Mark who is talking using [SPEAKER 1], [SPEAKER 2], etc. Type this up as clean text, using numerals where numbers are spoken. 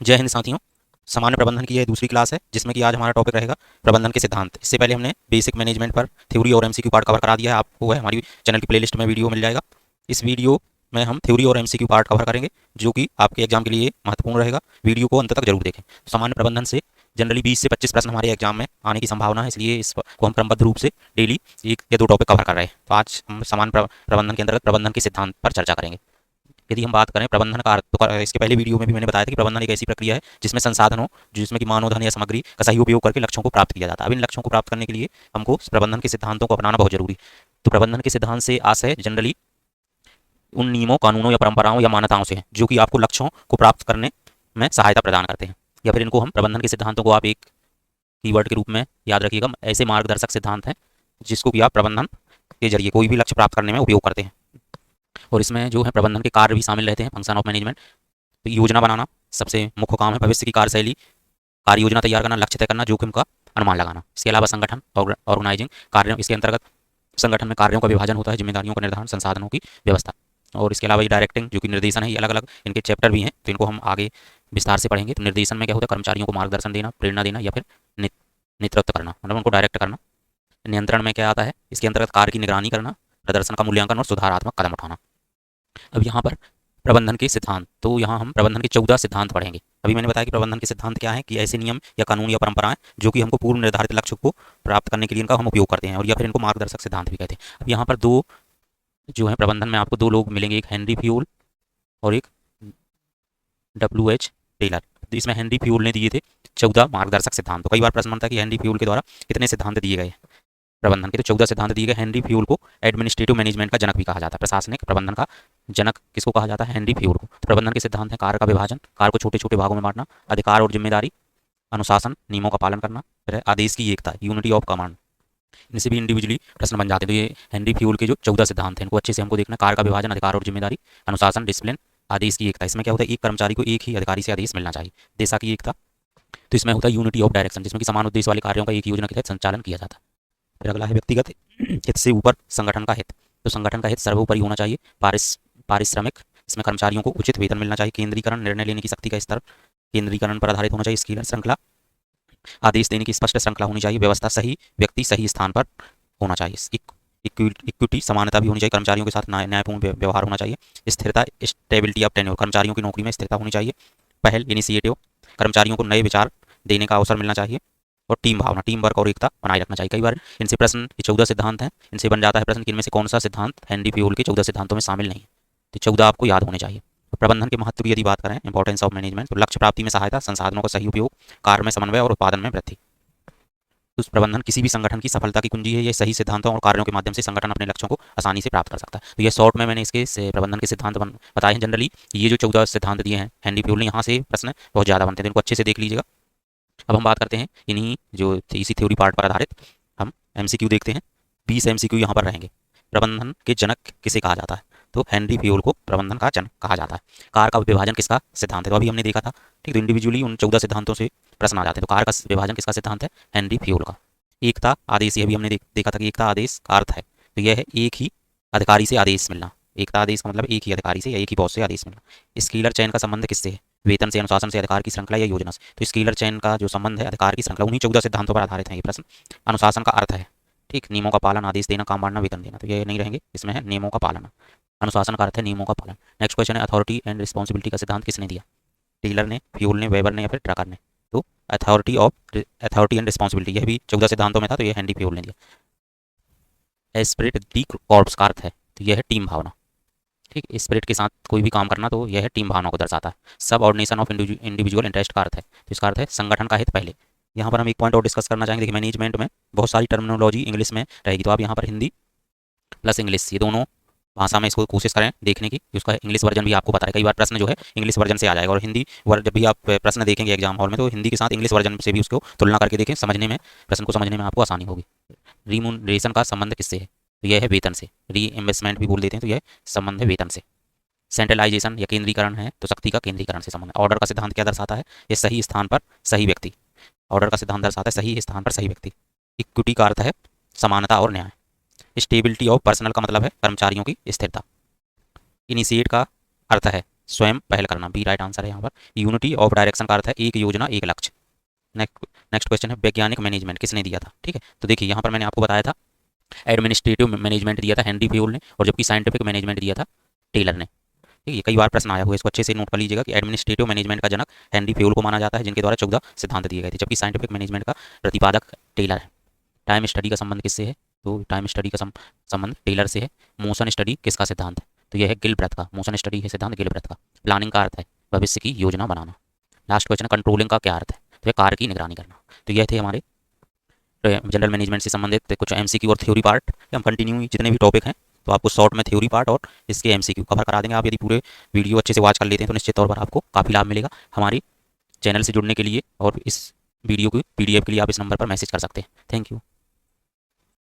[SPEAKER 1] जय हिंद साथियों। सामान्य प्रबंधन की यह दूसरी क्लास है जिसमें कि आज हमारा टॉपिक रहेगा प्रबंधन के सिद्धांत। इससे पहले हमने बेसिक मैनेजमेंट पर थ्योरी और एमसीक्यू पार्ट कवर करा दिया है। आपको है हमारी चैनल की प्लेलिस्ट में वीडियो मिल जाएगा। इस वीडियो में हम थ्योरी और एमसीक्यू पार्ट कवर करेंगे जो कि आपके एग्जाम के लिए महत्वपूर्ण रहेगा। वीडियो को अंत तक जरूर देखें। सामान्य प्रबंधन से जनरली 20 से 25 प्रश्न हमारे एग्जाम में आने की संभावना है, इसलिए इसको हम क्रमबद्ध रूप से डेली एक या दो टॉपिक कवर कर रहे हैं। तो आज हम सामान्य प्रबंधन के अंतर्गत प्रबंधन के सिद्धांत पर चर्चा करेंगे। यदि हम बात करें प्रबंधन का अर्थ, तो इसके पहले वीडियो में भी मैंने बताया था कि प्रबंधन एक ऐसी प्रक्रिया है जिसमें संसाधन हो, जिसमें कि मानव धन या सामग्री का सही उपयोग करके लक्ष्यों को प्राप्त किया जाता है। अब इन लक्ष्यों को प्राप्त करने के लिए हमको प्रबंधन के सिद्धांतों को अपनाना बहुत जरूरी। तो प्रबंधन के सिद्धांत से आशय जनरली उन नियमों, कानूनों या परंपराओं या मान्यताओं से है जो कि आपको लक्ष्यों को प्राप्त करने में सहायता प्रदान करते हैं, या फिर इनको हम प्रबंधन के सिद्धांतों को आप एक कीवर्ड के रूप में याद रखिएगा। ऐसे मार्गदर्शक सिद्धांत हैं जिसको कि आप प्रबंधन के जरिए कोई भी लक्ष्य प्राप्त करने में उपयोग करते हैं। और इसमें जो है प्रबंधन के कार्य भी शामिल रहते हैं, फंक्शन ऑफ मैनेजमेंट। तो योजना बनाना सबसे मुख्य काम है, भविष्य की कार्यशैली, कार्य योजना तैयार करना, लक्ष्य तय करना, जोखिम का अनुमान लगाना। इसके अलावा संगठन और ऑर्गेनाइजिंग कार्यों, इसके अंतर्गत संगठन में कार्यों का विभाजन होता है, जिम्मेदारियों का निर्धारण, संसाधनों की व्यवस्था। और इसके अलावा ये डायरेक्टिंग जो कि निर्देशन है, ये अलग अलग इनके चैप्टर भी हैं, तो इनको हम आगे विस्तार से पढ़ेंगे। तो निर्देशन में क्या होता है? कर्मचारियों को मार्गदर्शन देना, प्रेरणा देना या फिर नेतृत्व करना, मतलब उनको डायरेक्ट करना। नियंत्रण में क्या आता है? इसके अंतर्गत कार्य की निगरानी करना, प्रदर्शन का मूल्यांकन और सुधारात्मक कदम उठाना। अब यहाँ पर प्रबंधन के सिद्धांत, तो यहाँ हम प्रबंधन के 14 सिद्धांत पढ़ेंगे। अभी मैंने बताया कि प्रबंधन के सिद्धांत क्या है, कि ऐसे नियम या कानून या परंपराएं जो कि हमको पूर्व निर्धारित लक्ष्य को प्राप्त करने के लिए इनका हम उपयोग करते हैं, और या फिर इनको मार्गदर्शक सिद्धांत भी कहते हैं। अब यहाँ पर दो जो है प्रबंधन में आपको दो लोग मिलेंगे, एक हेनरी फ्यूल और एक WH टेलर। तो इसमें हेनरी फ्यूल ने दिए थे 14 मार्गदर्शक सिद्धांत। तो कई बार प्रश्न बनता है कि हेनरी फ्यूल के द्वारा कितने सिद्धांत दिए गए प्रबंधन के? तो 14 सिद्धांत दिए गए। हेनरी फ्यूल को एडमिनिस्ट्रेटिव मैनेजमेंट का जनक भी कहा जाता है, प्रशासनिक प्रबंधन का जनक किसको कहा जाता है? हेनरी फ्यूल को। तो प्रबंधन के सिद्धांत हैं कार्य का विभाजन, कार्य को छोटे छोटे भागों में बांटना, अधिकार और जिम्मेदारी, अनुशासन, नियमों का पालन करना, फिर है आदेश की एकता, यूनिटी ऑफ कमांड। इनसे भी इंडिविजुअली प्रश्न बन जाते हैं। तो ये हेनरी फ्यूल के जो 14 सिद्धांत हैं, इनको अच्छे से हमको देखना। कार्य का विभाजन, अधिकार और जिम्मेदारी, अनुशासन, डिसिप्लिन, आदेश की एकता। इसमें क्या होता है? एक कर्मचारी को एक ही अधिकारी से आदेश मिलना चाहिए। देशा की एकता, तो इसमें होता है यूनिटी ऑफ डायरेक्शन, जिसमें कि समान उद्देश्य वाले कार्यों का एक योजना के तहत संचालन किया जाता है। फिर अगला है व्यक्तिगत हित से ऊपर संगठन का हित। तो संगठन का हित सर्वोपरि होना चाहिए। पारिश्रमिक, इसमें कर्मचारियों को उचित वेतन मिलना चाहिए। केंद्रीकरण, निर्णय लेने की शक्ति का स्तर केंद्रीकरण पर आधारित होना चाहिए। स्कीलर श्रृंखला, आदेश देने की स्पष्ट श्रृंखला होनी चाहिए। व्यवस्था, सही व्यक्ति सही स्थान पर होना चाहिए। इक्विटी, समानता भी होनी चाहिए। कर्मचारियों के साथ न्यायपूर्ण व्यवहार होना चाहिए। स्थिरता, स्टेबिलिटी ऑफ टेन्योर, कर्मचारियों की नौकरी में स्थिरता होनी चाहिए। पहल, इनिशिएटिव, कर्मचारियों को नए विचार देने का अवसर मिलना चाहिए। और टीम भावना, टीम वर्क और एकता बनाए रखना चाहिए। कई बार इनसे प्रश्न, ये 14 सिद्धांत हैं, इनसे बन जाता है प्रश्न कि इनमें से कौन सा सिद्धांत हेनरी फ्यूल के 14 सिद्धांतों में शामिल नहीं है। तो 14 आपको याद होने चाहिए। प्रबंधन के महत्व की यदि बात करें, इंपॉर्टेंस ऑफ मैनेजमेंट, तो लक्ष्य प्राप्ति में सहायता, संसाधनों का सही उपयोग, कार्य में समन्वय और उत्पादन में वृद्धि। तो प्रबंधन किसी भी संगठन की सफलता की कुंजी है। ये सही सिद्धांतों और कार्यों के माध्यम से संगठन अपने लक्ष्यों को आसानी से प्राप्त कर सकता है। तो ये शॉर्ट में मैंने इसके प्रबंधन के सिद्धांत बताए हैं। जनरली ये जो 14 सिद्धांत दिए हैं हेनरी फ्यूल ने, यहाँ से प्रश्न बहुत ज़्यादा बनते हैं, इनको अच्छे से देख लीजिएगा। अब हम बात करते हैं इन्हीं जो इसी थ्योरी पार्ट पर आधारित हम MCQ देखते हैं। 20 MCQ यहाँ पर रहेंगे। प्रबंधन के जनक किसे कहा जाता है? तो हेनरी फ्यूल को प्रबंधन का जनक कहा जाता है। कार का विभाजन किसका सिद्धांत है? तो अभी हमने देखा था, ठीक। तो इंडिविजुअली उन 14 सिद्धांतों से प्रश्न आ जाते हैं। तो कार का विभाजन किसका सिद्धांत है? हेनरी फ्यूल का। एकता, आदेश, ये भी हमने देखा था कि एकता आदेश का अर्थ है, तो यह है एक ही अधिकारी से आदेश मिलना। एकता आदेश का मतलब एक ही अधिकारी से या एक ही बॉस से आदेश मिलना। स्केलर चैन का संबंध किससे है? वेतन से, अनुशासन से, अधिकार की श्रृंखला या योजना से। तो स्केलर चैन का जो संबंध है अधिकार की श्रृंखला, उन्हीं 14 सिद्धांतों पर आधारित है ये प्रश्न। अनुशासन का अर्थ है, ठीक, नियमों का पालन, आदेश देना, काम बांटना, वेतन देना। तो ये नहीं रहेंगे, इसमें है नियमों का पालन। अनुशासन का अर्थ है नियमों का पालन। नेक्स्ट क्वेश्चन है अथॉरिटी एंड रिस्पॉन्सिबिलिटी का सिद्धांत किसने दिया? टेलर ने, फ्यूल ने, वेबर ने या फिर ट्रकर ने? तो अथॉरिटी एंड रिस्पॉन्सिबिलिटी, यह भी 14 सिद्धांतों में था, तो यह हेनरी फ्यूल ने दिया। एस्पिरिट दी कॉर्प्स का अर्थ है, तो यह है टीम भावना, ठीक। स्पिरिट के साथ कोई भी काम करना, तो यह है टीम भावना को दर्शाता है। सब ऑर्डिनेशन ऑफ इंडिविजुअल इंटरेस्ट का अर्थ है, तो इसका अर्थ है संगठन का हित पहले। यहाँ पर हम एक पॉइंट और डिस्कस करना चाहेंगे। देखिए, मैनेजमेंट में बहुत सारी टर्मिनोलॉजी इंग्लिश में रहेगी, तो आप यहाँ पर हिंदी प्लस इंग्लिश, ये दोनों भाषा में इसको कोशिश करें देखने की। उसका इंग्लिश वर्जन भी आपको पता है, कई बार प्रश्न जो है इंग्लिश वर्जन से आ जाएगा, और हिंदी वर्जन जब भी आप प्रश्न देखेंगे एग्जाम हॉल में, तो हिंदी के साथ इंग्लिश वर्जन से भी उसको तुलना करके देखें, समझने में, प्रश्न को समझने में आपको आसानी होगी। रिम्यूनरेशन का संबंध किससे है? तो यह है वेतन से। री इन्वेस्टमेंट भी बोल देते हैं, तो यह संबंध है वेतन से। सेंट्रलाइजेशन या केंद्रीकरण है, तो शक्ति का केंद्रीकरण से संबंध है। ऑर्डर का सिद्धांत क्या दर्शाता है? ये सही स्थान पर सही व्यक्ति। ऑर्डर का सिद्धांत दर्शाता है सही स्थान पर सही व्यक्ति। इक्विटी का अर्थ है समानता और न्याय। स्टेबिलिटी ऑफ पर्सनल का मतलब है कर्मचारियों की स्थिरता। इनिशिएट का अर्थ है स्वयं पहल करना, बी राइट आंसर है यहाँ पर। यूनिटी ऑफ डायरेक्शन का अर्थ है एक योजना एक लक्ष्य। नेक्स्ट क्वेश्चन है वैज्ञानिक मैनेजमेंट किसने दिया था, ठीक है। तो देखिए यहाँ पर मैंने आपको बताया था एडमिनिस्ट्रेटिव मैनेजमेंट दिया था हेनरी फ्यूल ने, और जबकि साइंटिफिक मैनेजमेंट दिया था टेलर ने। ठीक है, कई बार प्रश्न आया हुआ है, इसको अच्छे से नोट कर लीजिएगा कि एडमिनिस्ट्रेटिव मैनेजमेंट का जनक हेनरी फ्यूल को माना जाता है, जिनके द्वारा 14 सिद्धांत दिए गए थे, जबकि साइंटिफिक मैनेजमेंट का प्रतिपादक टेलर है। टाइम स्टडी का संबंध किससे है, तो टाइम स्टडी का संबंध टेलर से है। मोशन स्टडी किसका सिद्धांत है, तो यह है गिलब्रेथ का। मोशन स्टडी है सिद्धांत गिलब्रेथ का। प्लानिंग का अर्थ है भविष्य की योजना बनाना। लास्ट क्वेश्चन कंट्रोलिंग का क्या अर्थ है, तो यह कार्य की निगरानी करना। तो यह थे हमारे जनरल मैनेजमेंट से संबंधित कुछ एमसीक्यू और थ्योरी पार्ट। हम कंटिन्यू जितने भी टॉपिक हैं तो आपको शॉर्ट में थ्योरी पार्ट और इसके एमसीक्यू कवर करा देंगे। आप यदि पूरे वीडियो अच्छे से वॉच कर लेते हैं तो निश्चित तौर पर आपको काफ़ी लाभ मिलेगा। हमारी चैनल से जुड़ने के लिए और इस वीडियो की पीडीएफ के लिए आप इस नंबर पर मैसेज कर सकते हैं। Thank you.